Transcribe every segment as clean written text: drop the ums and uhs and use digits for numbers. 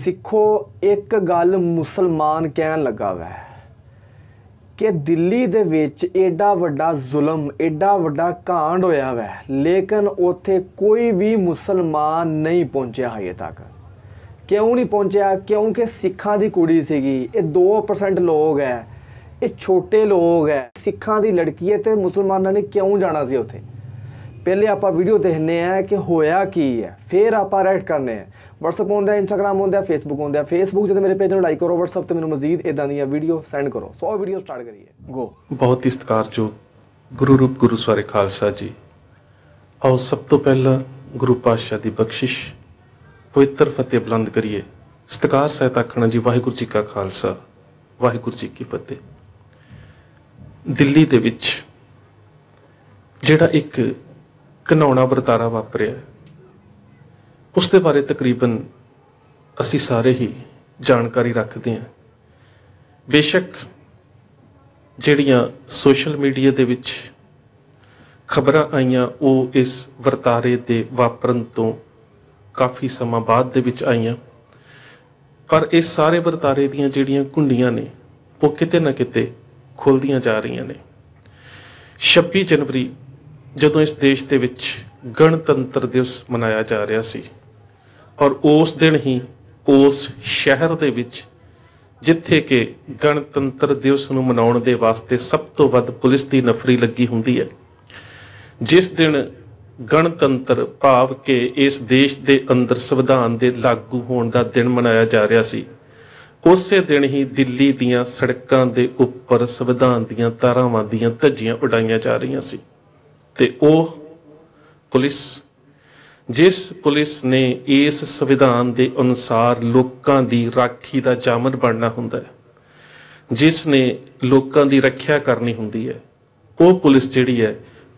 सिखो एक गल मुसलमान कहन लगा वै कि दिल्ली दे विच एडा वड्डा जुल्म एडा वड्डा कांड होया वै, लेकिन उत्थे कोई भी मुसलमान नहीं पहुंचा हजे तक। क्यों नहीं पहुंचा? क्योंकि सिखां दी कुड़ी सीगी, ये 2% लोग है, ये छोटे लोग है, सिखां दी लड़की है, तो मुसलमानों ने क्यों जाना सी उत्थे? पहले आप वीडियो देखने हैं कि होया की है, फिर आप राइट करने हैं। WhatsApp होंदा, Instagram होंदा, Facebook होंदा। फेसबुक से मेरे पेज में लाइक करो, WhatsApp तो मैंने मजीद इदां दी वीडियो सेंड करो। 100 वीडियो स्टार्ट करिए, गो। बहुत ही सत्कारयोग गुरु रूप गुरु सवारे खालसा जी। आओ सब तो पहला गुरु पातशाह की बख्शिश पवित्र फतेह बुलंद करिए। सत्कार सहित आखना जी वाहिगुरू जी का खालसा वाहिगुरू जी की फतेह। दिल्ली दे विच जिहड़ा एक घिनौना वरतारा वापरिया, उसके बारे तकरीबन असी सारे ही जानकारी रखते हैं। बेशक जिहड़ियां सोशल मीडिया दे विच खबरां आईयां वो इस वरतारे दे वापरन तो काफ़ी समा बाद दे विच आईयां, पर इस सारे वरतारे दीयां जिहड़ियां कुंडियां ने वो किते ना किते खुलदियां जा रही ने। 26 जनवरी जदों इस देश दे विच गणतंत्र दिवस मनाया जा रहा सी, और उस दिन ही उस शहर दे विच जिथे कि गणतंत्र दिवस नूं मनाउण दे वास्ते सब तो वध पुलिस की नफरी लगी हुंदी है, जिस दिन गणतंत्र भाव के इस देश दे अंदर संविधान दे लागू होने का दिन मनाया जा रहा सी, उसे दिन ही दिल्ली दीयां सड़कों के उपर संविधान दीयां धारावां दीयां धज्जियां उड़ाईयां जा रही सी। ते ओह पुलिस जिस पुलिस ने इस संविधान के अनुसार लोगों की राखी का जामन बनना हुंदा है, जिसने लोगों की रक्षा करनी हुंदी है, वो पुलिस जिहड़ी है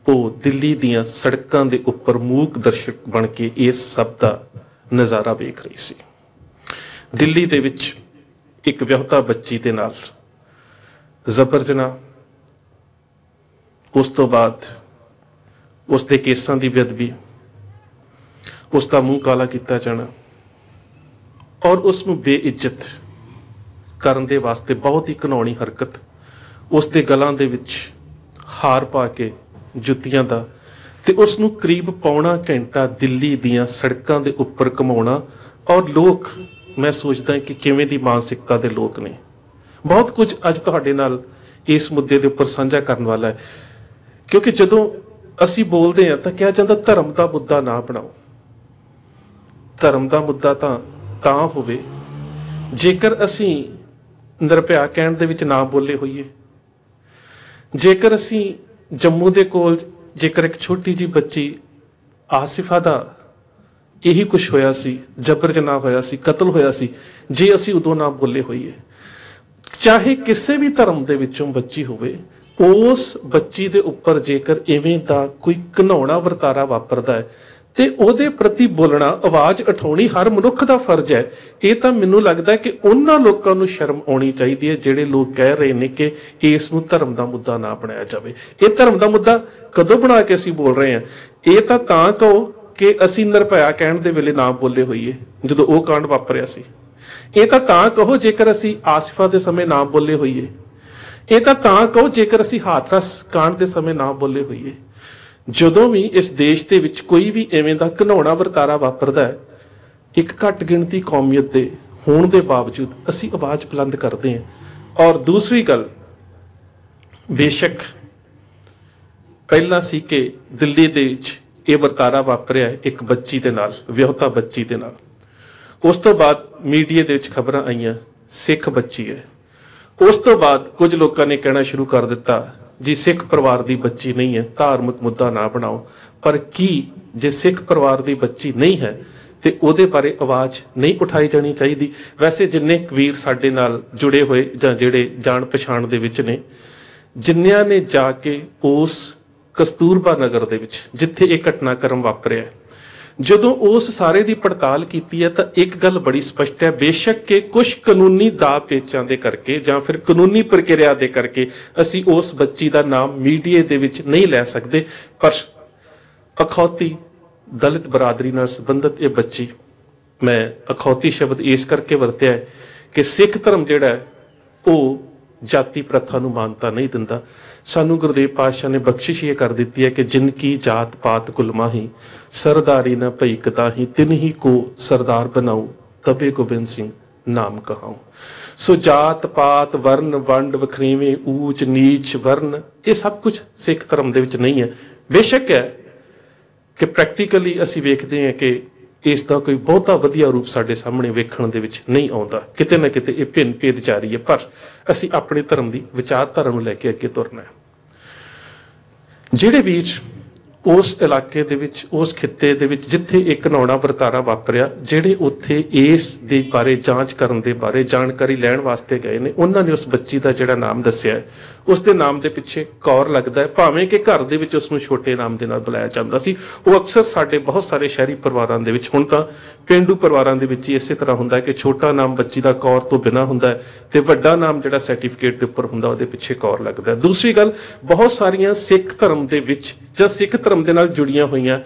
वो दिल्ली दीयां सड़कों के उपर मूक दर्शक बन के इस सब का नज़ारा वेख रही सी। दिल्ली दे विच एक विआहता बच्ची दे नाल जबर जना, उस तो बाद उसके केसां की बेअदबी, उसका मूँह काला किया जाना और उसनूं बेइज्जत करन दे वास्ते बहुत ही घिनौनी हरकत, उसके गलों दे विच हार पा के जुत्तियां दा ते उसनूं करीब पौना घंटा दिल्ली दीयां सड़कों के उपर घुमाउणा। और लोग, मैं सोचदा कि किवें दी मानसिकता दे लोग ने। बहुत कुछ अज तुहाडे नाल इस मुद्दे दे उपर साझा करन वाला है, क्योंकि जदों असी बोलते हैं तो क्या जाता धर्म का मुद्दा ना बनाओ। धर्म का मुद्दा तां होवे जेकर असी निरभया कहण दे विच ना बोले होइए। जेकर असी जम्मू दे कोल जेकर एक छोटी जी बच्ची आसिफा दा यही कुछ होया सी, जबर जना होया सी, कतल होया सी, जे असी उदों ना बोले होइए, चाहे किसी भी धर्म दे विचों बच्ची होवे, उस बच्ची दे उपर जेकर इवें दा कोई घिनौना वरतारा वापरदा है ते ओहदे प्रति बोलना, आवाज़ उठाउणी हर मनुख दा फर्ज है। ये तो मैनूं लगदा है कि उन्हां लोकां नूं शर्म आउणी चाहीदी है जिहड़े लोग कह रहे हैं कि इस नूं धर्म दा मुद्दा ना बनाया जाए। ये धर्म दा मुद्दा कदों बना के असीं बोल रहे हैं? ये तां कहो कि असीं निरभया कहण दे वेले ना बोले होइए जदों ओह कांड वापरिया सी। ये तां कहो जेकर असीं आसिफा दे समय ना बोले होइए। ये तां कहो जेकर असीं हाथरस कांड दे समय ना बोले होइए। जदों भी इस देश दे विच कोई भी इवें दा घिनौना वरतारा वापरदा है, एक घट गिणती कौमीयत दे होण दे बावजूद असीं आवाज़ बुलंद करते हैं। और दूसरी गल, बेशक पहला सी कि दिल्ली दे विच ये वरतारा वापरिया एक बच्ची दे नाल, विआहता बच्ची दे नाल। उस तो बाद मीडिया दे विच खबरां आईयां सिख बच्ची है। उस तो बाद कुछ लोगों ने कहना शुरू कर दिता जी सिख परिवार की बच्ची नहीं है, धार्मिक मुद्दा ना बनाओ। पर की जे सिख परिवार की बच्ची नहीं है तो उहदे बारे आवाज़ नहीं उठाई जानी चाहिए? वैसे जिन्ने वीर साडे नाल जुड़े हुए जां जिहड़े जान पछाण दे विच ने, जिन्नियां ने जाके उस कस्तूरबा नगर दे विच जिथे ये घटनाक्रम वापरिया, जदों उस सारे की पड़ताल की है तो एक गल बड़ी स्पष्ट है, बेशक के कुछ कानूनी दा पेचां दे करके जां फिर कानूनी प्रक्रिया दे करके असी उस बच्ची का नाम मीडिया दे विच नहीं लै सकते, पर अखौती दलित बरादरी नाल संबंधित ये बच्ची मैं अखौती शब्द इस करके वरत्या है कि सिख धर्म जिहड़ा है वो जाति प्रथा नूं मानता नहीं दिंदा। सानू गुरुदेव पातशाह ने बख्शिश ये कर दी है कि जिनकी जात पात कुलमाही सरदारी न भई कताही तिन ही को सरदार बनाऊं तबे गोबिंद सिंह नाम कहाऊं। सो जात पात वर्ण वंड वखरीवें ऊच नीच वर्ण ये सब कुछ सिख धर्म दे विच नहीं है। बेशक है कि प्रैक्टिकली असीं वेखदे हैं कि इस दा कोई बहुता वधिया रूप साडे सामने वेखण दे विच नहीं आउंदा, किते ना किते ये भिन्न भेद जारी है, पर असीं अपने धर्म की विचारधारा नूं लैके अगे तुरना है। जिहड़े वीर उस इलाके दे विच उस खित्ते दे विच जिथे एक घिनौना वरतारा वापरिया, जिहड़े उत्थे इस दे बारे जांच करन दे बारे जानकारी लैण वास्ते गए ने, उन्हां ने उस बच्ची दा जिहड़ा नाम दस्सिया है उस दे नाम दे पिछे कौर लगदा है, भावें कि घर दे विच उसनूं छोटे नाम दे नाल बुलाया जांदा सी। वो अक्सर साडे बहुत सारे शहरी परिवारां दे विच, हुण तां पेंडू परिवारां दे विच इसे तरह हुंदा है कि छोटा नाम बच्ची दा कौर तो बिना हुंदा है ते वड्डा नाम जिहड़ा सर्टिफिकेट दे उपर हुंदा उहदे पिछे कौर लगदा है। दूसरी गल, बहुत सारियां सिख धर्म दे विच जां सिख धर्म दे नाल जुड़ियां होईयां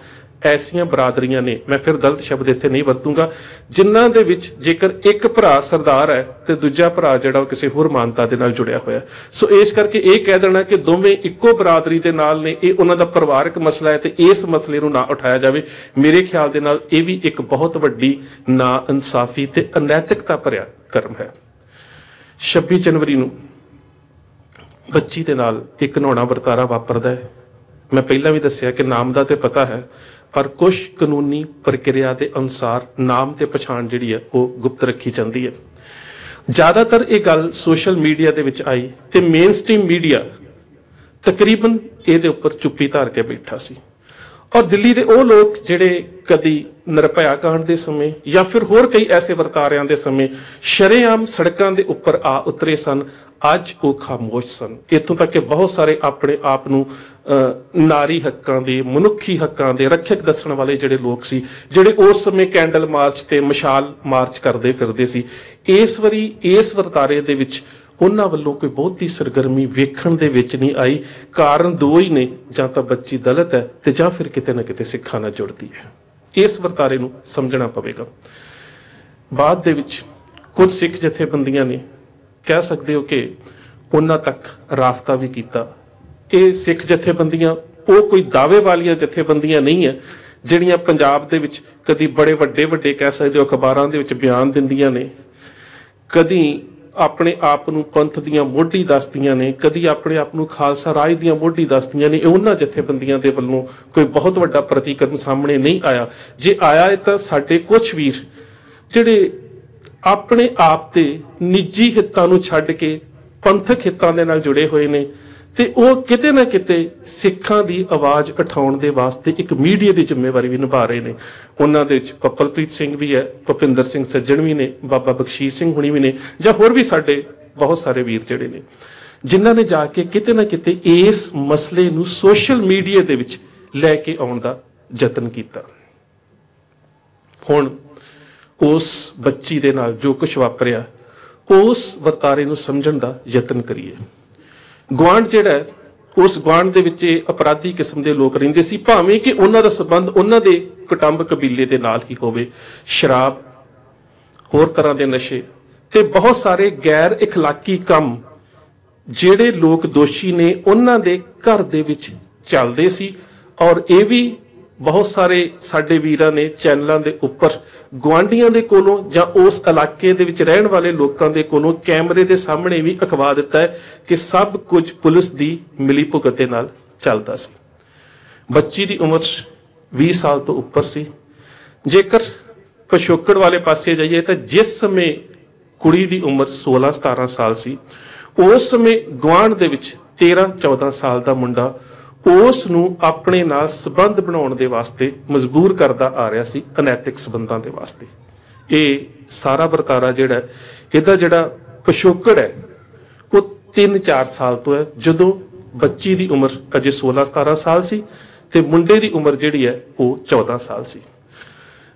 ऐसियां बरादरियां ने, मैं फिर गलत शब्द इत्थे नहीं वरतूंगा, जिन्हां दे विच जेकर एक भरा सरदार है ते दूजा भरा जिहड़ा वो किसी होर मानता दे नाल जुड़िया होया। सो इस करके ये कह देना कि दोवें इक्को बरादरी दे नाल ने, ये उन्हां दा परिवारक मसला है ते इस मसले नूं ना उठाया जावे, मेरे ख्याल दे नाल ये भी एक बहुत वड्डी ना इंसाफी ते अनैतिकता भरिया कर्म है। 26 जनवरी नूं बच्ची दे नाल एक घिनौना वरतारा वापरदा है। मैं पहला भी दस्सिया कि नाम दा ते पता है, पर कुछ कानूनी प्रक्रिया के अनुसार नाम ते पछाण जिहड़ी है वो गुप्त रखी जाती है। ज़्यादातर ये गल सोशल मीडिया दे विच आई ते मेन स्ट्रीम मीडिया तकरीबन ये उपर चुप्पी धार के बैठा सी, और दिल्ली के वो लोग जिहड़े कदी निर्भया कांड के समय या फिर होर कई ऐसे वरतारियां के समय शरेआम सड़कों के उपर आ उतरे सन, अज वो खामोश सन। इतों तक कि बहुत सारे अपने आप नूं नारी हक्कां दे मनुखी हक्कां दे रक्षक दस्सण वाले जिहड़े लोग सी, जिहड़े उस समय कैंडल मार्च ते मशाल मार्च करदे फिरदे सी, इस वारी इस वरतारे दे विच उन्हां वल्लों कोई बहुती सरगर्मी वेखण दे विच नहीं आई। कारण दो ही ने, जां तां बच्ची दलित है ते जां फिर किते ना किते सिखां नाल जुड़दी है। इस वरतारे नूं समझना पवेगा। बाद दे विच कुछ सिख जथेबंदियां ने, कह सकते हो कि उन्हां तक राफता भी कीता। ये सिख जथेबंदियां वो कोई दावे वालियां जथेबंदियां नहीं है जिहड़ियां पंजाब दे विच कदी बड़े वड्डे वड्डे कह सकते हो अखबारां दे विच बयान दिंदियां ने, कदी अपने आप नूं पंथ दियां मोढी दसदियां ने, कदी अपने आप नूं खालसा राज दियां मोढी दसदियां ने। उन्हां जथेबंदियां दे वल्लों कोई बहुत वड्डा प्रतिकरण सामने नहीं आया। जे आया है तां साडे कुछ वीर जिहड़े अपने आप ते निजी हितां नूं छड्ड के पंथक हितां दे नाल जुड़े होए ने, ते वो किते ना किते सिखां दी आवाज़ उठाउण दे वास्ते एक मीडिया की जिम्मेवारी भी निभा रहे हैं। उन्हां दे विच पप्पलप्रीत सिंह भी है, भुपिंदर सिंह सज्जन भी ने, बाबा बख्शीश सिंह हुणी भी ने, जां होर भी साडे बहुत सारे वीर जिहड़े ने, जिन्हां ने जाके किते ना किते इस मसले नूं सोशल मीडिया दे विच लैके आउण दा यतन कीता। हुण उस बच्ची दे नाल जो कुछ वापरिया, उस वरतारे नूं समझण दा यतन करिए। गुआंढ जिहड़ा है, उस गुआंढ दे विच अपराधी किस्म के लोग रहिंदे सी, भावें कि उन्हां दा संबंध उन्हां दे कुटुंब कबीले दे नाल ही होवे। शराब, होर तरह के नशे ते बहुत सारे गैर इखलाकी काम जिहड़े लोग दोषी ने उन्हां दे घर दे विच चलदे सी। और ये भी बहुत सारे साडे वीरां ने चैनलों के उपर गुआंढियां दे कोलों जां उस इलाके दे विच रहण वाले लोकां दे कोलों कैमरे दे सामने भी अखवा दिता है कि सब कुछ पुलिस दी मिली भुगत दे नाल चलदा सी। बच्ची दी उम्र 20 साल तो उपर सी। जेकर पिछोकड़ वाले पासे जाइए तो जिस समय कुड़ी दी उम्र 16-17 साल सी, उस समय गुआंढ दे विच 13-14 साल दा मुंडा उस नूं अपने नाल संबंध बनाउण दे वास्ते मजबूर करदा आ रहा सी, अनैतिक संबंधां दे वास्ते। ये सारा वरतारा जिहड़ा इहदा जिहड़ा पिछोकड़ है वो 3-4 साल तो है, जदों बच्ची दी उम्र अजे 16-17 साल सी ते मुंडे दी उम्र जिहड़ी है वो 14 साल सी।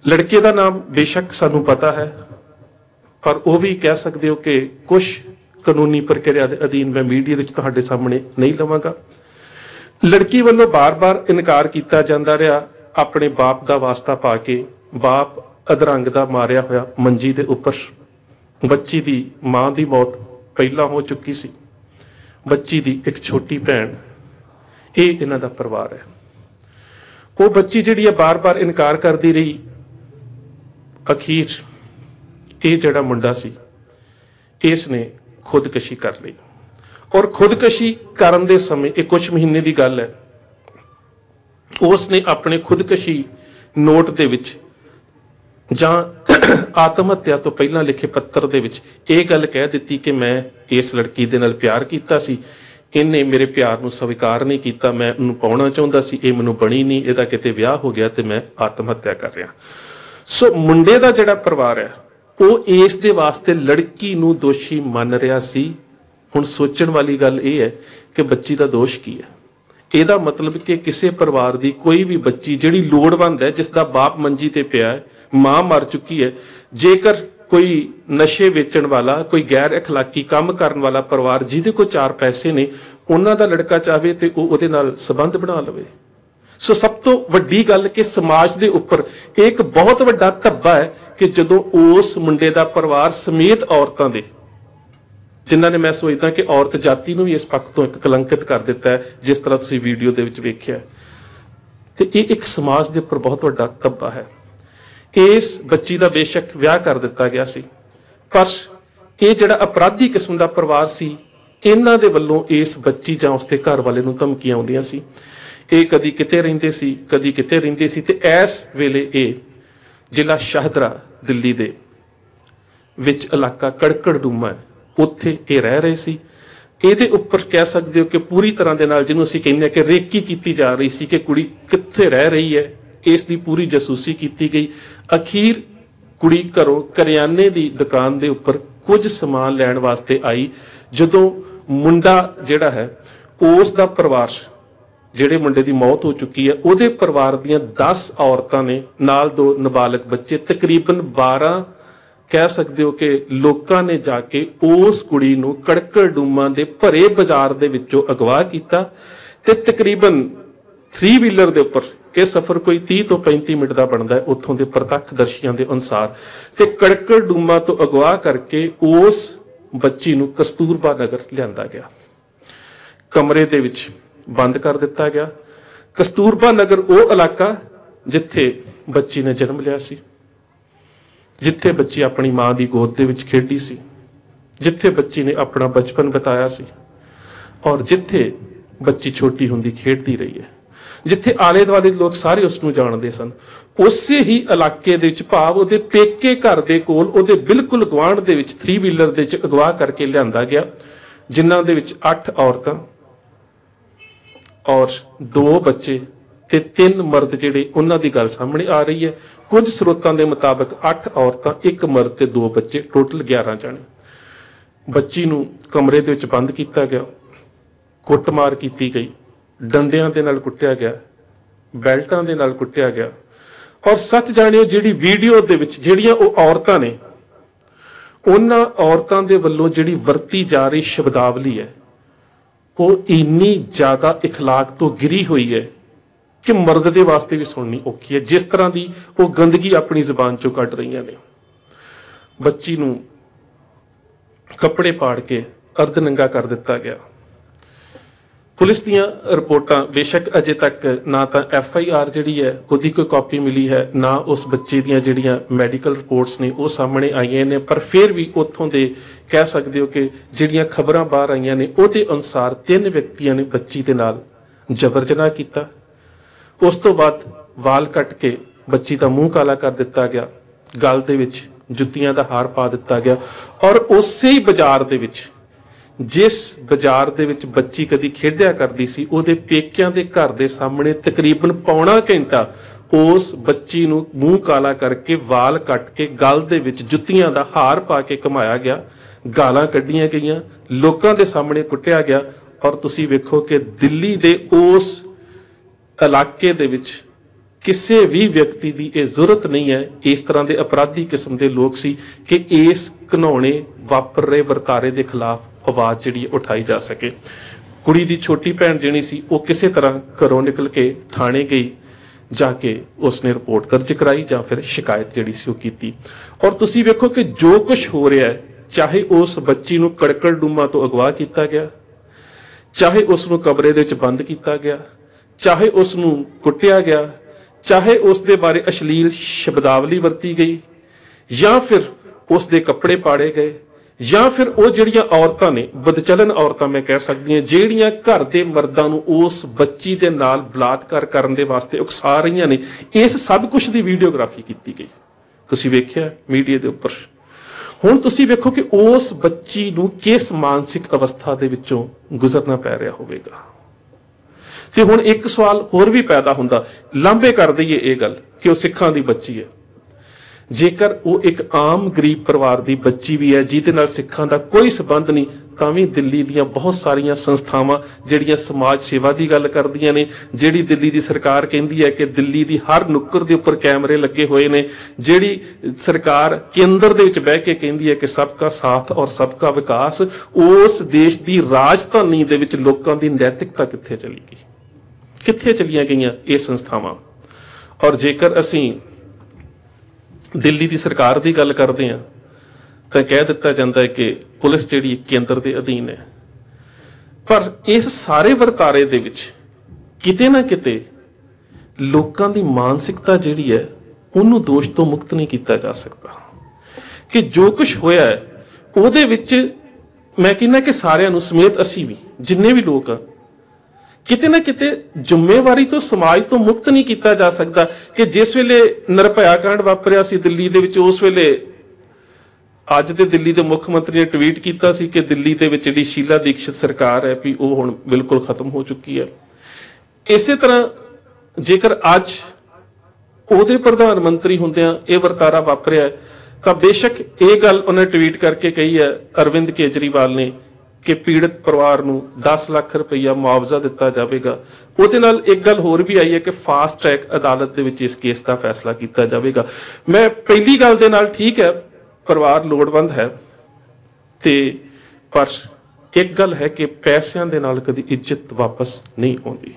लड़के का नाम बेशक सानू पता है, पर वो भी कह सकते हो कि कुछ कानूनी प्रक्रिया के अधीन मैं मीडिया विच तुहाडे सामने नहीं लवांगा। लड़की वालों बार बार इनकार किया जाता रहा, अपने बाप का वास्ता पा के बाप अधरंग दा मारिया होया मंजी दे उपर। बच्ची दी मां दी मौत पहला हो चुकी सी, बच्ची दी एक छोटी भैन, ये इन्हां दा परिवार है। वो बच्ची जिहड़ी है बार बार इनकार करती रही। अखीर ये जिहड़ा मुंडा सी इसने खुदकशी कर ली। और खुदकशी करन दे समय ये कुछ महीने की गल है, उसने अपने खुदकशी नोट दे विच जां आत्म हत्या तो पहला लिखे पत्र दे विच ये गल कह दी कि मैं इस लड़की दे नाल प्यार कीता सी, इन्हें मेरे प्यार नूं स्वीकार नहीं किया, मैं उन्हें पाउणा चाहुंदा सी, ये मैनूं बनी नहीं, इहदा किते विआह हो गया तो मैं आत्म हत्या कर रहा। सो मुंडे दा जिहड़ा परिवार है वो इस दे वास्ते लड़की नूं दोषी मन रहा सी। हुण सोचण वाली गल यह है कि बच्ची दा दोष की है। ਇਹਦਾ मतलब कि किसी परिवार की कोई भी बच्ची जिहड़ी लोड़वंद है, जिसका बाप मंजी ते पिया है, मां मर चुकी है, जेकर कोई नशे वेचण वाला, कोई गैर अखलाकी काम करन वाला परिवार जिहदे कोल 4 पैसे ने, उन्हां दा लड़का चाहे तो उहदे नाल संबंध बना लवे। सो सब तो वड्डी गल कि समाज दे उपर एक बहुत वड्डा धब्बा है कि जदों उस मुंडे दा परिवार समेत औरतां दे, जिन्हां ने मैं सोचदा कि औरत जाति नूं भी इस पक्ष तो एक कलंकित कर दिता है, जिस तरह तुसीं वीडियो दे विच वेखिआ, ते ये एक समाज दे उपर बहुत वड्डा धब्बा है। इस बच्ची दा बेशक विआह कर दिता गया सी, पर ये जिहड़ा अपराधी किस्म दा परिवार सी, इन्हां दे वल्लों इस बच्ची जां उसदे घर वाले नूं धमकियां आउंदियां सी। ये कदी किते रहिंदे सी, कदी किते रहिंदे सी, ते इस वेले ये जिला शाहदरा दिल्ली दे विच इलाका कड़कड़ डूमा है, उत्थे ये रह रहे सी। ਇਹਦੇ ਉੱਪਰ कह सकते हो कि पूरी तरह ਦੇ ਨਾਲ ਜਿਹਨੂੰ ਅਸੀਂ ਕਹਿੰਦੇ कि रेकी की जा रही सी कि कुड़ी कित्थे रह रही है, इस दी पूरी जसूसी की गई। अखीर कुड़ी घरों करियाने की दुकान के उपर कुछ समान लैण वास्ते आई। जदों मुंडा जिहड़ा है उस दा परिवार, जिहड़े मुंडे की मौत हो चुकी है, उहदे परिवार दीयां 10 औरतां ने नाल 2 नाबालग बच्चे, तकरीबन 12 कह सकते हो कि लोगों ने जाके उस कुड़ी नूं कड़कड़ डूमा दे भरे बाजार दे विचों अगवा किया ते तकरीबन 3 व्हीलर दे उपर यह सफर कोई 30 तो 35 मिनट का बनता है उत्थों के प्रतखदर्शियों के अनुसार। ते कड़कड़ डूमा तो अगवा करके उस बच्ची नूं कस्तूरबा नगर लिआंदा गया, कमरे दे विच बंद कर दिता गया। कस्तूरबा नगर वो इलाका जिथे बच्ची ने जन्म लिया सी, जिथे बच्ची अपनी मां की गोद दे विच खेडी सी, जिथे बच्ची ने अपना बचपन बिताया सी, और जिथे बच्ची छोटी हुंदी खेडती रही है, जिथे आले दुआले लोग सारे उसनूं जानते सन, उसे ही इलाके दे विच भाव उहदे पेके घर दे कोल उहदे बिल्कुल गुआंढ दे विच 3 व्हीलर दे विच अगवा करके लिआंदा गया, जिन्हां दे विच 8 औरतां और 2 बच्चे ते 3 मर्द जिहड़े उन्हां दी गल सामने आ रही है। कुछ स्रोतां दे मुताबिक 8 औरतां, 1 मर्द ते 2 बच्चे, टोटल 11 जाने। बच्ची नूं कमरे दे विच बंद किया गया, कुੱਟਮਾਰ की गई, डंडियां दे नाल कुੱਟਿਆ गया, बैल्टां दे नाल कुੱਟਿਆ गया। और सच जानियो जिहड़ी वीडियो दे विच जिहड़ियां ਉਹ औरतां ने, उन्हां औरतां दे वल्लों जिहड़ी वरती जा रही शब्दावली है वो इन्नी ज़्यादा इखलाक तो गिरी हुई है कि मर्द के वास्ते भी सुननी औखी है, जिस तरह की वो गंदगी अपनी जबान चों कढ़ रही ने। बच्ची नूं कपड़े पाड़ के अर्धनंगा कर दिता गया। पुलिस दीयां रिपोर्टां बेशक अजे तक ना तो FIR जिहड़ी है उहदी कोई कॉपी मिली है, ना उस बच्चे दीयां जिहड़ियां मैडिकल रिपोर्ट्स ने वो सामने आईयां ने, पर फिर भी उत्थों दे कह सकते हो कि जिहड़ियां खबरां बाहर आईयां ने उहदे अनुसार 3 व्यक्तियों ने बच्ची दे नाल जबर जनाह कीता। उस तो बाद वाल कट के बच्ची का मूँह काला कर दिता गया, गल दे विच जुत्तियां दा हार पा दिता गया, और उसे ही बाजार दे विच जिस बाजार दे विच बच्ची कदी खेडिया करदी सी, उहदे पेकियां दे घर दे सामने तकरीबन पौना घंटा उस बच्ची नूं मूँह काला करके वाल कट के गल दे विच जुत्तियां दा हार पा के घुमाया गया, गालां कड्ढियां गईयां, लोकां दे सामने कुੱਟਿਆ गया। और तुसीं वेखो कि दिल्ली दे उस इलाके दे विच किसी भी व्यक्ति की यह जरूरत नहीं है, इस तरह के अपराधी किस्म के लोग सी कि इस घिनौने वापर रहे वर्तारे के खिलाफ आवाज़ जिहड़ी उठाई जा सके। कुड़ी की छोटी भैन जिहड़ी सी वो किसी तरह घरों निकल के थाने गई, जाके उसने रिपोर्ट दर्ज कराई जां फिर शिकायत जिहड़ी सी ओह कीती। और तुसीं वेखो कि जो कुछ हो रहा है, चाहे उस बच्ची नूं कड़कड़ डूमा तो अगवा किया गया, चाहे उसनूं कमरे दे विच बंद किया गया, चाहे उसनूं कुੱਟਿਆ गया, चाहे उस दे बारे अश्लील शब्दावली वरती गई, या फिर उसके कपड़े पाड़े गए, या फिर वो जिहड़ियां औरतां ने, बदचलन औरतां मैं कह सकदी हां, जिहड़ियां घर दे मर्दां नूं उस बच्ची दे नाल बलात्कार करन दे वास्ते उकसा रहीआं ने, इस सब कुछ दी वीडियोग्राफी कीती गई। तुसीं वेखिआ मीडिया दे उपर। हुण तुसीं वेखो कि उस बच्ची नूं किस मानसिक अवस्था दे विचों गुजरना पै रिहा होवेगा। ते हुण एक सवाल होर भी पैदा हुंदा, लांभे कर दईए ये गल कि वह सिखां दी बच्ची है। जेकर वो एक आम गरीब परिवार की बच्ची भी है जिहदे नाल सिखां दा कोई संबंध नहीं, तां भी दिल्ली दीयां बहुत सारियां संस्थावां जिहड़ियां समाज सेवा की गल करदियां ने, जिहड़ी दिल्ली की सरकार कहती है कि दिल्ली की हर नुक्कर के उपर कैमरे लगे हुए ने, जिहड़ी सरकार केंद्र दे विच बह के कहती है कि सबका साथ और सबका विकास, उस देश की राजधानी दे विच लोकां दी नैतिकता कित्थे चली गई, कित्थे चलियां गईयां ये संस्थावां। और जेकर असीं दिल्ली की सरकार की गल करते हैं तो कह दिता जाता है कि पुलिस जिहड़ी केंद्र के अधीन है, पर इस सारे वरतारे दे विच किते ना किते लोकां दी मानसिकता जिहड़ी है उन्होंने दोष तो मुक्त नहीं किया जा सकता। कि जो कुछ होया है उहदे विच मैं कहना कि सारिਆਂ ਨੂੰ समेत असीं भी जिन्ने भी लोग हैं किते ना किते जिम्मेवारी तो समाज तो मुक्त नहीं किया जा सकता। कि जिस वेले निर्भया कांड वापरिया सी दिल्ली दे विच, उस वेले अज दे दिल्ली के मुख मंत्री ने ट्वीट किया सी कि दिल्ली दे विच जिहड़ी शीला दीक्षित सरकार है भी वो हुण बिल्कुल खत्म हो चुकी है। इसे तरह जेकर अज उहदे प्रधानमंत्री हुंदियां ये वरतारा वापरिया है तो बेशक ये गल उन्हें ट्वीट करके कही है अरविंद केजरीवाल ने कि पीड़ित परिवार नूं 10 लाख रुपया मुआवजा दिता जाएगा। उहदे नाल एक गल होर भी आई है कि फास्ट ट्रैक अदालत दे विच इस केस का फैसला किया जाएगा। मैं पहली गल दे नाल ठीक है, परिवार लोड़वंद है, ते पर एक गल है कि पैसों दे नाल कदी इज्जत वापस नहीं आउंदी।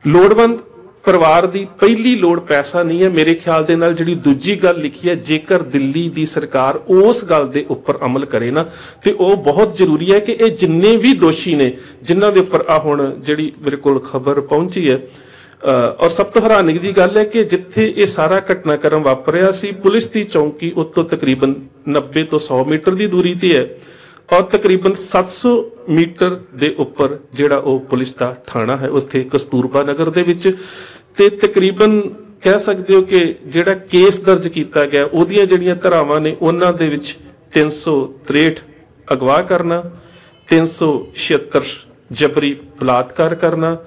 लोड़वंद परिवार की पहली लोड़ पैसा नहीं है। मेरे ख्याल दे नाल जिहड़ी दूजी गल लिखी है, जेकर दिल्ली की सरकार उस गल दे उपर अमल करे ना तो वह बहुत जरूरी है कि ये जिन्ने भी दोषी ने जिन्हां दे उपर आ हुण जिहड़ी मेरे कोल खबर पहुंची है, और सब तो हैरानगी की गल है कि जिथे ये सारा घटनाक्रम वापरिया सी पुलिस की चौकी उत्तों तकरीबन 90 तो 100 मीटर की दूरी ते है, और तकरीबन 700 मीटर दे उपर जिहड़ा वो पुलिस का थाना है उत्थे कस्तूरबा नगर दे विच, ते तकरीबन कह सकते हो कि जिहड़ा केस दर्ज किया गया उहदियां जिहड़ियां धारावां ने उन्हां दे विच 363 अगवा करना, 376 जबरी बलात्कार करना,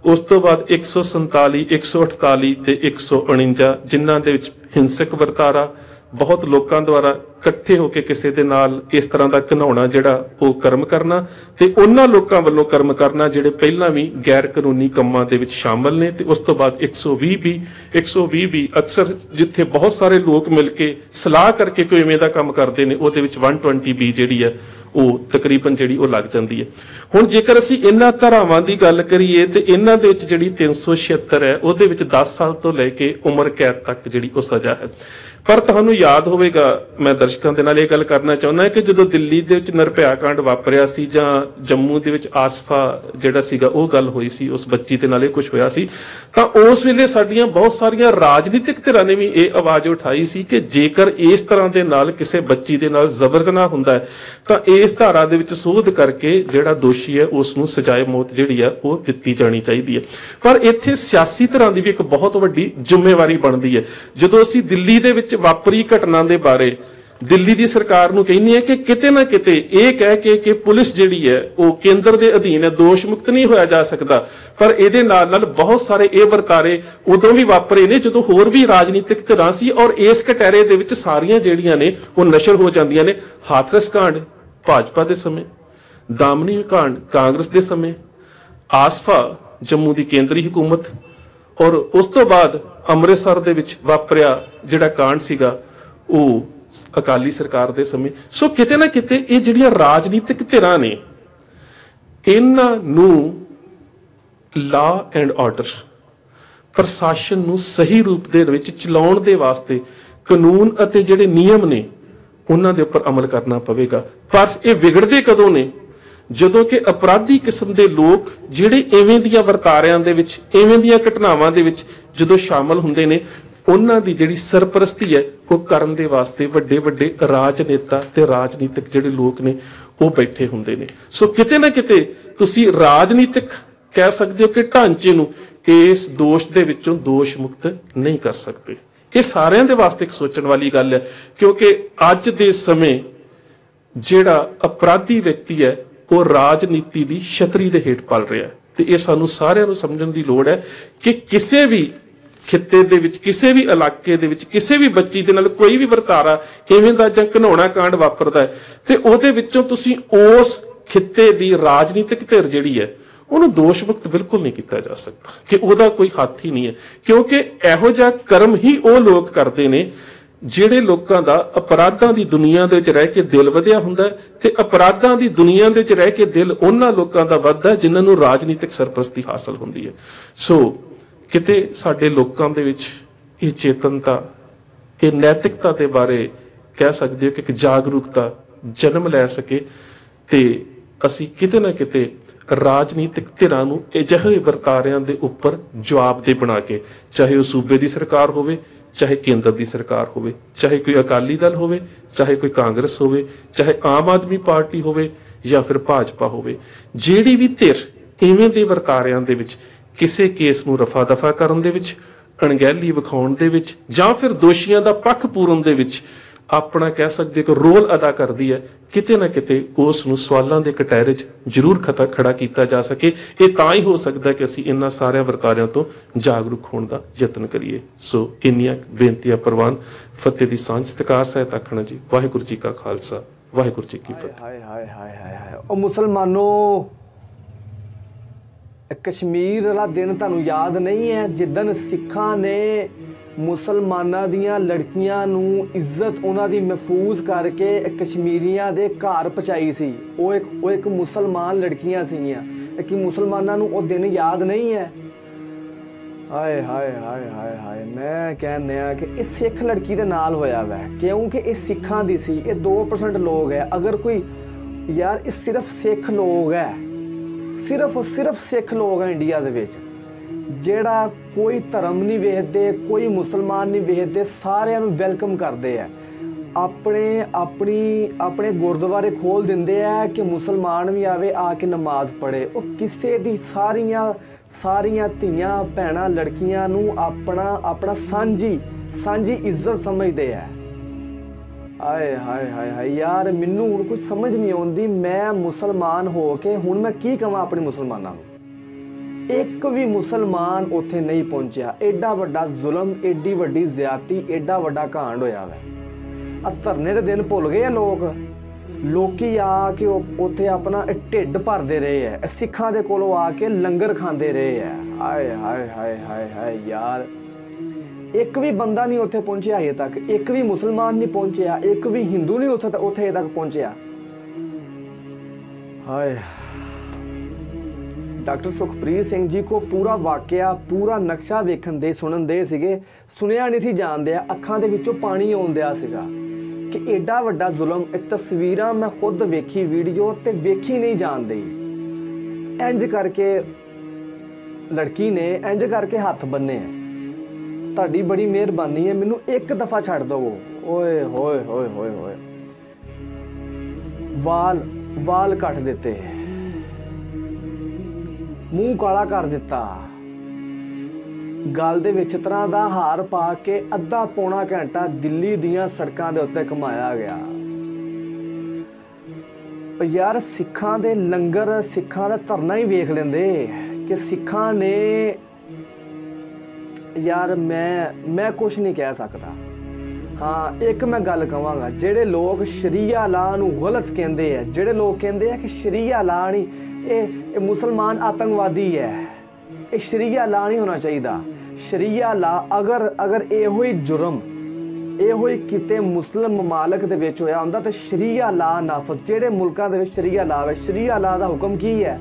उस तो बाद 147 148 ते 149 जिन्हां दे विच हिंसक वरतारा, बहुत लोगों द्वारा इकट्ठे होकर किसी के नाल इस तरह का घिनौना जिहड़ा वो कर्म करना, ते उन्हां लोगों वालों कर्म करना जिहड़े पहलां भी गैर कानूनी कामां दे विच शामिल ने। ते उस तो बाद 120 भी अक्सर जिथे बहुत सारे लोग मिल के सलाह करके कोई इवें दा काम करते हैं उहदे विच 120 भी जिहड़ी है वो तकरीबन जिहड़ी वो लग जाती है। हुण जेकर असीं इन्हां धारावां दी गल करिए तो इन्हां दे विच जिहड़ी 376 है उहदे विच 10 साल तो लैके उम्र कैद तक जिहड़ी वो सज़ा है। पर तुहानूं याद होवेगा, मैं दर्शकों के नाल ये गल करना चाहुंदा कि जदों दिल्ली दे विच निर्भया कांड वापरिया सी जां जम्मू दे विच आसफा जिहड़ा सीगा वो गल होई सी, उस बच्ची दे नाल ये कुछ होया सी, तां उस वेले साडीआं बहुत सारियां राजनीतिक धिरां ने भी ये आवाज़ उठाई सी कि जेकर इस तरह दे नाल किसी बच्ची दे नाल जबर जनाह हुंदा है तां इस धारा दे विच सोध करके जिहड़ा दोषी है उसनूं सजाए मौत जिहड़ी है वो दित्ती जानी चाहीदी है। पर इत्थे सियासी धिरां दी भी एक बहुत वड्डी जिम्मेवारी बनदी है। जदों असीं दिल्ली दे विच वापरी घटना दे बारे दिल्ली की सरकार नूं कहनी है कि किते ना किते ये कह के कि पुलिस जिहड़ी है वो केंद्र के अधीन है, दोष मुक्त नहीं होया जा सकता, पर इहदे नाल नाल बहुत सारे ये वरतारे उदों भी वापरे ने जदों होर भी राजनीतिक धिरां सी, और इस कटहरे दे विच सारियां जिहड़ियां ने वो नशर हो जांदियां ने। हाथरस कांड भाजपा के समय, दामनी कांड कांग्रेस के समय, आसफा जम्मू की केंद्री हुकूमत, और उस तो बाद अमृतसर दे विच वापरिया जिहड़ा कांड सीगा वो अकाली सरकार दे समय। सो किते ना किते ये जिहड़ियां राजनीतिक धिरां ने इन्हां नूं लॉ एंड ऑर्डर ਪ੍ਰਸ਼ਾਸਨ ਨੂੰ ਸਹੀ ਰੂਪ ਦੇ ਵਿੱਚ ਚਲਾਉਣ ਦੇ ਵਾਸਤੇ ਕਾਨੂੰਨ ਅਤੇ ਜਿਹੜੇ ਨਿਯਮ ਨੇ ਉਹਨਾਂ ਦੇ ਉੱਪਰ ਅਮਲ ਕਰਨਾ ਪਵੇਗਾ। ਪਰ ਇਹ ਵਿਗੜਦੇ ਕਦੋਂ ਨੇ? ਜਦੋਂ ਕਿ ਅਪਰਾਧੀ ਕਿਸਮ ਦੇ ਲੋਕ ਜਿਹੜੇ ਐਵੇਂ ਦੀਆਂ ਵਰਤਾਰਿਆਂ ਦੇ ਵਿੱਚ, ਐਵੇਂ ਦੀਆਂ ਘਟਨਾਵਾਂ ਦੇ ਵਿੱਚ ਜਦੋਂ ਸ਼ਾਮਲ ਹੁੰਦੇ ਨੇ, ਉਹਨਾਂ ਦੀ ਜਿਹੜੀ ਸਰਪ੍ਰਸਤੀ ਹੈ ਉਹ ਕਰਨ ਦੇ ਵਾਸਤੇ ਵੱਡੇ ਵੱਡੇ ਰਾਜਨੇਤਾ ਤੇ ਰਾਜਨੀਤਿਕ ਜਿਹੜੇ ਲੋਕ ਨੇ ਉਹ ਬੈਠੇ ਹੁੰਦੇ ਨੇ। ਸੋ ਕਿਤੇ ਨਾ ਕਿਤੇ ਤੁਸੀਂ ਰਾਜਨੀਤਿਕ ਕਹਿ ਸਕਦੇ ਹੋ ਕਿ ਢਾਂਚੇ ਨੂੰ ਇਸ ਦੋਸ਼ ਦੇ ਵਿੱਚੋਂ ਦੋਸ਼ ਮੁਕਤ ਨਹੀਂ ਕਰ ਸਕਦੇ। ਇਹ ਸਾਰਿਆਂ ਦੇ ਵਾਸਤੇ ਇੱਕ ਸੋਚਣ ਵਾਲੀ ਗੱਲ ਹੈ, ਕਿਉਂਕਿ ਅੱਜ ਦੇ ਸਮੇਂ ਜਿਹੜਾ ਅਪਰਾਧੀ ਵਿਅਕਤੀ ਹੈ ਉਹ ਰਾਜਨੀਤੀ ਦੀ ਛਤਰੀ ਦੇ ਹੇਠ ਪਲ ਰਿਹਾ ਹੈ। ਤੇ ਇਹ ਸਾਨੂੰ ਸਾਰਿਆਂ ਨੂੰ ਸਮਝਣ ਦੀ ਲੋੜ ਹੈ ਕਿ ਕਿਸੇ ਵੀ ਖਿੱਤੇ ਦੇ ਵਿੱਚ, ਕਿਸੇ ਵੀ ਇਲਾਕੇ ਦੇ ਵਿੱਚ, ਕਿਸੇ ਵੀ ਬੱਚੀ ਦੇ ਨਾਲ ਕੋਈ ਵੀ ਵਰਤਾਰਾ ਇਵੇਂ ਦਾ ਜਾਂ ਘਿਨਾਉਣਾ ਕਾਂਡ ਵਾਪਰਦਾ ਹੈ ਤੇ ਉਹਦੇ ਵਿੱਚੋਂ ਤੁਸੀਂ ਉਸ ਖਿੱਤੇ ਦੀ ਰਾਜਨੀਤਿਕ ਧਿਰ ਜਿਹੜੀ ਹੈ ਉਹਨੂੰ ਦੋਸ਼ ਮੁਕਤ ਬਿਲਕੁਲ ਨਹੀਂ ਕੀਤਾ ਜਾ ਸਕਦਾ ਕਿ ਉਹਦਾ ਕੋਈ ਹੱਥ ਹੀ ਨਹੀਂ ਹੈ, ਕਿਉਂਕਿ ਇਹੋ ਜਿਹਾ ਕਰਮ ਹੀ ਉਹ ਲੋਕ ਕਰਦੇ ਨੇ ਜਿਹੜੇ ਲੋਕਾਂ ਦਾ ਅਪਰਾਧਾਂ ਦੀ ਦੁਨੀਆ ਦੇ ਵਿੱਚ ਰਹਿ ਕੇ ਦਿਲ ਵਧਿਆ ਹੁੰਦਾ ਤੇ ਅਪਰਾਧਾਂ ਦੀ ਦੁਨੀਆ ਦੇ ਵਿੱਚ ਰਹਿ ਕੇ ਦਿਲ ਉਹਨਾਂ ਲੋਕਾਂ ਦਾ ਵੱਧਦਾ ਜਿਨ੍ਹਾਂ ਨੂੰ ਰਾਜਨੀਤਿਕ ਸਰਪ੍ਰਸਤੀ ਹਾਸਲ ਹੁੰਦੀ ਹੈ। ਸੋ ਕਿਤੇ ਸਾਡੇ ਲੋਕਾਂ ਦੇ ਵਿੱਚ ਇਹ ਚੇਤਨਤਾ, ਇਹ ਨੈਤਿਕਤਾ ਦੇ ਬਾਰੇ ਕਹਿ ਸਕਦੇ ਹੋ ਕਿ ਇੱਕ ਜਾਗਰੂਕਤਾ ਜਨਮ ਲੈ ਸਕੇ ਤੇ ਅਸੀਂ ਕਿਤੇ ਨਾ ਕਿਤੇ ਰਾਜਨੀਤਿਕ ਧਿਰਾਂ ਨੂੰ ਅਜਿਹੇ ਵਰਤਾਰਿਆਂ ਦੇ ਉੱਪਰ ਜਵਾਬਦੇਹ ਬਣਾ ਕੇ, ਚਾਹੇ ਉਹ ਸੂਬੇ ਦੀ ਸਰਕਾਰ ਹੋਵੇ, ਚਾਹੇ ਕੇਂਦਰ ਦੀ ਸਰਕਾਰ ਹੋਵੇ, ਚਾਹੇ ਕੋਈ ਅਕਾਲੀ ਦਲ ਹੋਵੇ, ਚਾਹੇ ਕੋਈ ਕਾਂਗਰਸ ਹੋਵੇ, ਚਾਹੇ ਆਮ ਆਦਮੀ ਪਾਰਟੀ ਹੋਵੇ ਜਾਂ ਫਿਰ ਭਾਜਪਾ ਹੋਵੇ, ਜਿਹੜੀ ਵੀ ਧਿਰ ਇਵੇਂ ਦੇ ਵਰਤਾਰਿਆਂ ਦੇ ਵਿੱਚ ਕਿਸੇ ਕੇਸ ਨੂੰ ਰਫਾ ਦਫਾ ਕਰਨ ਦੇ ਵਿੱਚ, ਅਣਗਹਿਲੀ ਵਿਖਾਉਣ ਦੇ ਵਿੱਚ ਜਾਂ ਫਿਰ ਦੋਸ਼ੀਆਂ ਦਾ ਪੱਖ ਪੂਰਨ ਦੇ ਵਿੱਚ ਆਪਣਾ ਕਹਿ ਸਕਦੇ ਕਿ ਰੋਲ ਅਦਾ ਕਰਦੀ ਹੈ, ਕਿਤੇ ਨਾ ਕਿਤੇ ਉਸ ਨੂੰ ਸਵਾਲਾਂ ਦੇ ਕਟਹਿਰੇ 'ਚ ਜ਼ਰੂਰ ਖੜਾ ਕੀਤਾ ਜਾ ਸਕੇ। ਇਹ ਤਾਂ ਹੀ ਹੋ ਸਕਦਾ ਕਿ ਅਸੀਂ ਇਹਨਾਂ ਸਾਰਿਆਂ ਵਰਤਾਰਿਆਂ ਤੋਂ ਜਾਗਰੂਕ ਹੋਣ ਦਾ ਯਤਨ ਕਰੀਏ। ਸੋ ਇੰਨੀਆਂ ਬੇਨਤੀਆਂ ਪ੍ਰਵਾਨ। ਫਤਿਹ ਦੀ ਸਾਂਝ ਸਤਿਕਾਰ ਸਹਿਤ ਆਖਣਾ ਜੀ। ਵਾਹਿਗੁਰੂ ਜੀ ਕਾ ਖਾਲਸਾ, ਵਾਹਿਗੁਰੂ ਜੀ ਕੀ ਫਤਿਹ। ਹਾਏ ਹਾਏ ਹਾਏ ਹਾਏ ਹਾਏ। ਉਹ ਮੁਸਲਮਾਨੋ, ਕਸ਼ਮੀਰ ਵਾਲਾ ਦਿਨ ਤੁਹਾਨੂੰ ਯਾਦ ਨਹੀਂ ਹੈ ਜਿੱਦਣ ਸਿੱਖਾਂ ਨੇ ਮੁਸਲਮਾਨਾਂ ਦੀਆਂ ਲੜਕੀਆਂ ਨੂੰ ਇੱਜ਼ਤ ਉਹਨਾਂ ਦੀ ਮਹਿਫੂਜ਼ ਕਰਕੇ ਕਸ਼ਮੀਰੀਆਂ ਦੇ ਘਰ ਪਹੁੰਚਾਈ ਸੀ। ਉਹ ਇੱਕ ਮੁਸਲਮਾਨ ਲੜਕੀਆਂ ਸੀਗੀਆਂ। ਕਿ ਮੁਸਲਮਾਨਾਂ ਨੂੰ ਉਹ ਦਿਨ ਯਾਦ ਨਹੀਂ ਹੈ? ਹਾਏ ਹਾਏ ਹਾਏ ਹਾਏ ਹਾਏ। ਮੈਂ ਕਹਿੰਦਾ ਕਿ ਇਹ ਸਿੱਖ ਲੜਕੀ ਦੇ ਨਾਲ ਹੋਇਆ ਵੈ, ਕਿਉਂਕਿ ਇਹ ਸਿੱਖਾਂ ਦੀ ਸੀ। ਇਹ 2% ਲੋਕ ਹੈ। ਅਗਰ ਕੋਈ ਯਾਰ, ਇਹ ਸਿਰਫ ਸਿੱਖ ਲੋਕ ਹੈ, ਸਿਰਫ ਸਿੱਖ ਲੋਕ ਹੈ ਇੰਡੀਆ ਦੇ ਵਿੱਚ, ਜਿਹੜਾ ਕੋਈ ਧਰਮ ਨਹੀਂ ਵੇਖਦੇ, ਕੋਈ ਮੁਸਲਮਾਨ ਨਹੀਂ ਵੇਖਦੇ, ਸਾਰਿਆਂ ਨੂੰ ਵੈਲਕਮ ਕਰਦੇ ਆ। ਆਪਣੇ ਗੁਰਦੁਆਰੇ ਖੋਲ ਦਿੰਦੇ ਆ ਕਿ ਮੁਸਲਮਾਨ ਵੀ ਆਵੇ, ਆ ਕੇ ਨਮਾਜ਼ ਪੜ੍ਹੇ। ਉਹ ਕਿਸੇ ਦੀ ਸਾਰੀਆਂ ਧੀਆਂ ਭੈਣਾਂ ਲੜਕੀਆਂ ਨੂੰ ਆਪਣਾ ਸਾਂਝੀ ਇੱਜ਼ਤ ਸਮਝਦੇ ਆ। ਹਾਏ ਹਾਏ ਹਾਏ ਹਾਏ ਯਾਰ, ਮੈਨੂੰ ਹੁਣ ਕੁਝ ਸਮਝ ਨਹੀਂ ਆਉਂਦੀ। ਮੈਂ ਮੁਸਲਮਾਨ ਹੋ ਕੇ ਹੁਣ ਮੈਂ ਕੀ ਕਵਾਂ ਆਪਣੇ ਮੁਸਲਮਾਨਾਂ ਨੂੰ? ਇੱਕ ਵੀ ਮੁਸਲਮਾਨ ਉੱਥੇ ਨਹੀਂ ਪਹੁੰਚਿਆ। ਐਡਾ ਵੱਡਾ ਜ਼ੁਲਮ, ਐਡੀ ਵੱਡੀ ਜ਼ਿਆਦਤੀ, ਐਡਾ ਵੱਡਾ ਕਾਂਡ ਹੋਇਆ ਵਾ। ਆ ਧਰਨੇ ਦੇ ਦਿਨ ਭੁੱਲ ਗਏ ਆ ਲੋਕੀ ਆ ਕੇ ਉੱਥੇ ਆਪਣਾ ਢਿੱਡ ਭਰਦੇ ਰਹੇ ਆ, ਸਿੱਖਾਂ ਦੇ ਕੋਲੋਂ ਆ ਕੇ ਲੰਗਰ ਖਾਂਦੇ ਰਹੇ ਆ। ਹਾਏ ਹਾਏ ਹਾਏ ਹਾਏ ਹਾਏ ਯਾਰ, ਇੱਕ ਵੀ ਬੰਦਾ ਨਹੀਂ ਉੱਥੇ ਪਹੁੰਚਿਆ ਹਜੇ ਤੱਕ। ਇੱਕ ਵੀ ਮੁਸਲਮਾਨ ਨਹੀਂ ਪਹੁੰਚਿਆ, ਇੱਕ ਵੀ ਹਿੰਦੂ ਨਹੀਂ ਉੱਥੇ ਹਜੇ ਤੱਕ ਪਹੁੰਚਿਆ। ਹਾਏ। ਡਾਕਟਰ ਸੁਖਪ੍ਰੀਤ ਸਿੰਘ ਜੀ ਕੋ ਪੂਰਾ ਵਾਕਿਆ, ਪੂਰਾ ਨਕਸ਼ਾ ਵੇਖਣ ਦੇ, ਸੁਣਨ ਦੇ ਸੀਗੇ। ਸੁਣਿਆ ਨਹੀਂ ਸੀ ਜਾਂਦਿਆ, ਅੱਖਾਂ ਦੇ ਵਿੱਚੋਂ ਪਾਣੀ ਆਉਂਦਿਆ ਸੀਗਾ ਕਿ ਐਡਾ ਵੱਡਾ ਜ਼ੁਲਮ। ਇਹ ਤਸਵੀਰਾਂ ਮੈਂ ਖੁਦ ਵੇਖੀ, ਵੀਡੀਓ ਤੇ ਵੇਖੀ ਨਹੀਂ ਜਾਂਦੀ। ਇੰਜ ਕਰਕੇ ਲੜਕੀ ਨੇ ਇੰਜ ਕਰਕੇ ਹੱਥ ਬੰਨੇ। ਤੁਹਾਡੀ ਬੜੀ ਮਿਹਰਬਾਨੀ ਹੈ, ਮੈਨੂੰ ਇੱਕ ਦਫਾ ਛੱਡ ਦਵੋ। ਓਏ ਹੋਏ ਹੋਏ ਹੋਏ ਹੋਏ। ਵਾਲ ਕੱਟ ਦਿੱਤੇ, ਮੂੰਹ ਕਾਲਾ ਕਰ ਦਿੱਤਾ, ਗਲ ਦੇ ਵਿੱਚ ਤਰ੍ਹਾਂ ਦਾ ਹਾਰ ਪਾ ਕੇ ਅੱਧਾ ਪੌਣਾ ਘੰਟਾ ਦਿੱਲੀ ਦੀਆਂ ਸੜਕਾਂ ਦੇ ਉੱਤੇ ਘੁਮਾਇਆ ਗਿਆ। ਯਾਰ, ਸਿੱਖਾਂ ਦੇ ਲੰਗਰ, ਸਿੱਖਾਂ ਦਾ ਧਰਨਾ ਹੀ ਵੇਖ ਲੈਂਦੇ ਕਿ ਸਿੱਖਾਂ ਨੇ। ਯਾਰ ਮੈਂ ਕੁਛ ਨਹੀਂ ਕਹਿ ਸਕਦਾ। ਹਾਂ, ਇੱਕ ਮੈਂ ਗੱਲ ਕਹਾਂਗਾ, ਜਿਹੜੇ ਲੋਕ ਸ਼ਰੀਆ ਲਾਅ ਨੂੰ ਗਲਤ ਕਹਿੰਦੇ ਆ, ਜਿਹੜੇ ਲੋਕ ਕਹਿੰਦੇ ਆ ਕਿ ਸ਼ਰੀਆ ਲਾਅ ਨਹੀਂ, ਇਹ ਮੁਸਲਮਾਨ ਆਤੰਕਵਾਦੀ ਹੈ, ਇਹ ਸ਼ਰੀਆ ਲਾਅ ਨਹੀਂ ਹੋਣਾ ਚਾਹੀਦਾ। ਸ਼ਰੀਆ ਲਾਅ ਅਗਰ ਇਹੋ ਹੀ ਜੁਰਮ, ਇਹੋ ਹੀ ਕਿਤੇ ਮੁਸਲਿਮ ਮਮਾਲਕ ਦੇ ਵਿੱਚ ਹੋਇਆ ਹੁੰਦਾ ਤਾਂ ਸ਼ਰੀਆ ਲਾਅ ਨਾਫਜ਼। ਜਿਹੜੇ ਮੁਲਕਾਂ ਦੇ ਵਿੱਚ ਸ਼ਰੀਆ ਲਾਅ ਹੈ, ਸ਼ਰੀਆ ਲਾਅ ਦਾ ਹੁਕਮ ਕੀ ਹੈ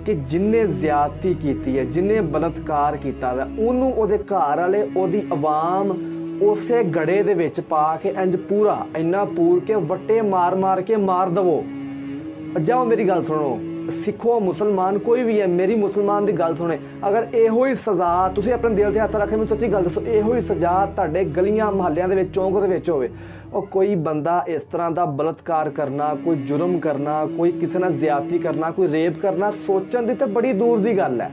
कि जिन्ने ज्यादती कीती है, जिन्ने बलात्कार किया वा, उन्होंने ਉਹਦੇ ਘਰ वाले, ਉਹਦੀ आवाम ਉਸੇ ਗੜੇ ਦੇ ਵਿੱਚ ਪਾ ਕੇ ਇੰਜ ਪੂਰਾ ਇੰਨਾ ਪੂਰ ਕੇ ਵੱਟੇ ਮਾਰ ਮਾਰ ਕੇ ਮਾਰ ਦਵੋ। ਜਾਓ ਮੇਰੀ ਗੱਲ ਸੁਣੋ, ਸਿੱਖੋ ਮੁਸਲਮਾਨ ਕੋਈ ਵੀ ਹੈ, ਮੇਰੀ ਮੁਸਲਮਾਨ ਦੀ ਗੱਲ ਸੁਣੇ, ਅਗਰ ਇਹੋ ਹੀ ਸਜ਼ਾ ਤੁਸੀਂ ਆਪਣੇ ਦਿਲ 'ਤੇ ਹੱਥ ਰੱਖ ਕੇ ਮੈਨੂੰ ਸੱਚੀ ਗੱਲ ਦੱਸੋ, ਇਹੋ ਹੀ ਸਜ਼ਾ ਤੁਹਾਡੇ ਗਲੀਆਂ ਮੁਹੱਲਿਆਂ ਦੇ ਵਿੱਚ, ਚੌਂਕ ਦੇ ਵਿੱਚ ਹੋਵੇ, ਉਹ ਕੋਈ ਬੰਦਾ ਇਸ ਤਰ੍ਹਾਂ ਦਾ ਬਲਾਤਕਾਰ ਕਰਨਾ, ਕੋਈ ਜੁਰਮ ਕਰਨਾ, ਕੋਈ ਕਿਸੇ ਨਾਲ ਜ਼ਿਆਦਤੀ ਕਰਨਾ, ਕੋਈ ਰੇਪ ਕਰਨਾ, ਸੋਚਣ ਦੀ ਤਾਂ ਬੜੀ ਦੂਰ ਦੀ ਗੱਲ ਹੈ।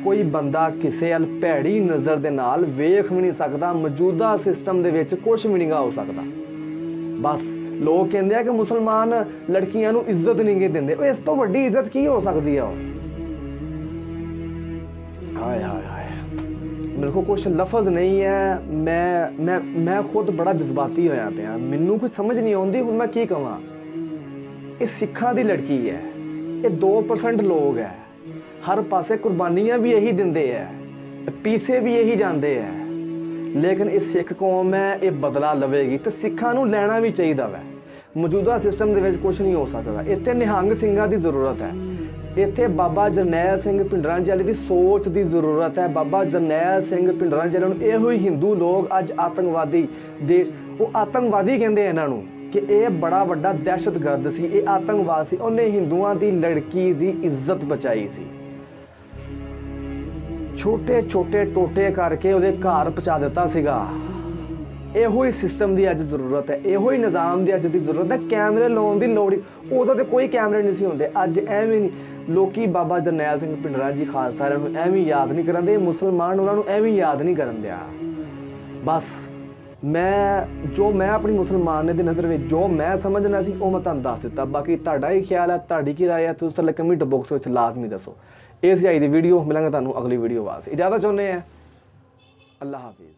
ਕੋਈ ਬੰਦਾ ਕਿਸੇ ਵੱਲ ਭੈੜੀ ਨਜ਼ਰ ਦੇ ਨਾਲ ਵੇਖ ਵੀ ਨਹੀਂ ਸਕਦਾ। ਮੌਜੂਦਾ ਸਿਸਟਮ ਦੇ ਵਿੱਚ ਕੁਛ ਵੀ ਨਹੀਂ ਹੋ ਸਕਦਾ। ਬਸ ਲੋਕ ਕਹਿੰਦੇ ਆ ਕਿ ਮੁਸਲਮਾਨ ਲੜਕੀਆਂ ਨੂੰ ਇੱਜ਼ਤ ਨਹੀਂ ਗੇ ਦਿੰਦੇ। ਇਸ ਤੋਂ ਵੱਡੀ ਇੱਜ਼ਤ ਕੀ ਹੋ ਸਕਦੀ ਆ? ਹਾਏ ਹਾਏ ਹਾਏ, ਮੇਰੇ ਕੋਲ ਕੁਛ ਲਫ਼ਜ਼ ਨਹੀਂ ਹੈ। ਮੈਂ ਖੁਦ ਬੜਾ ਜਜ਼ਬਾਤੀ ਹੋਇਆ ਪਿਆ, ਮੈਨੂੰ ਕੁਝ ਸਮਝ ਨਹੀਂ ਆਉਂਦੀ ਹੁਣ ਮੈਂ ਕੀ ਕਹਾਂ। ਇਹ ਸਿੱਖਾਂ ਦੀ ਲੜਕੀ ਹੈ, ਇਹ 2% ਲੋਕ ਹੈ, हर पासे कुर्बानियाँ भी यही देंदे है, पीछे भी यही जाते हैं, लेकिन ये सिख कौम है, ये बदला लवेगी तो सिखा नूं लैना भी चाहिए वै। मौजूदा सिस्टम दे विच कुछ नहीं हो सकता। इत्थे निहंग सिंघां दी ज़रूरत है, इत्थे बाबा जरनैल सिंह भिंडरां वाले दी सोच की ज़रूरत है। बाबा जरनैल सिंह भिंडरां वाले नूं इहो ही हिंदू लोग अज आतंकवादी देश, वो आतंकवादी कहंदे इन्हां नूं कि ये बड़ा वड्डा दहशतगर्द सी, ये आतंकवाद सी, उन्हें हिंदुआं दी लड़की दी इज्जत बचाई सी। छोटे छोटे टोटे करके ਉਹਦੇ ਘਰ ਪਹੁੰਚਾ ਦਿੱਤਾ ਸੀਗਾ। ਇਹੋ ਹੀ ਸਿਸਟਮ ਦੀ ਅੱਜ ਜ਼ਰੂਰਤ ਹੈ, ਇਹੋ ਹੀ ਨਿਜ਼ਾਮ ਦੀ ਅੱਜ ਦੀ ਜ਼ਰੂਰਤ ਹੈ। ਕੈਮਰੇ ਲਾਉਣ ਦੀ ਲੋੜ, ਉਦੋਂ ਤੇ ਕੋਈ ਕੈਮਰੇ ਨਹੀਂ ਸੀ ਹੁੰਦੇ। ਅੱਜ ਐਵੇਂ ਨਹੀਂ, ਲੋਕੀ ਬਾਬਾ ਜਰਨੈਲ ਸਿੰਘ ਭਿੰਡਰਾਂ ਜੀ ਖਾਲਸਾ ਵਾਲਿਆਂ ਨੂੰ ਐਵੇਂ ਯਾਦ ਨਹੀਂ ਕਰਦੇ, ਮੁਸਲਮਾਨ ਉਹਨਾਂ ਨੂੰ ਐਵੇਂ ਯਾਦ ਨਹੀਂ ਕਰਨ ਦਿਆ। ਬਸ ਮੈਂ ਆਪਣੀ ਮੁਸਲਮਾਨ ਦੀ ਨਜ਼ਰ ਵਿੱਚ ਜੋ ਮੈਂ ਸਮਝਣਾ ਸੀ ਉਹ ਮੈਂ ਤੁਹਾਨੂੰ ਦੱਸ ਦਿੱਤਾ। ਬਾਕੀ ਤੁਹਾਡਾ ਹੀ ਖਿਆਲ ਹੈ, ਤੁਹਾਡੀ ਕੀ ਰਾਏ ਹੈ, ਤੁਸੀਂ ਥੱਲੇ ਕਮੈਂਟ ਬਾਕਸ ਵਿੱਚ ਲਾਜ਼ਮੀ ਦੱਸੋ। ਇਸ ਜਾਈ ਦੀ ਵੀਡੀਓ ਮਿਲਾਂਗੇ ਤੁਹਾਨੂੰ ਅਗਲੀ ਵੀਡੀਓ ਵਾਸਤੇ। ਇਜਾਜ਼ਤ ਚਾਹੁੰਦੇ ਆ। ਅੱਲਾ ਹਾਫਿਜ਼।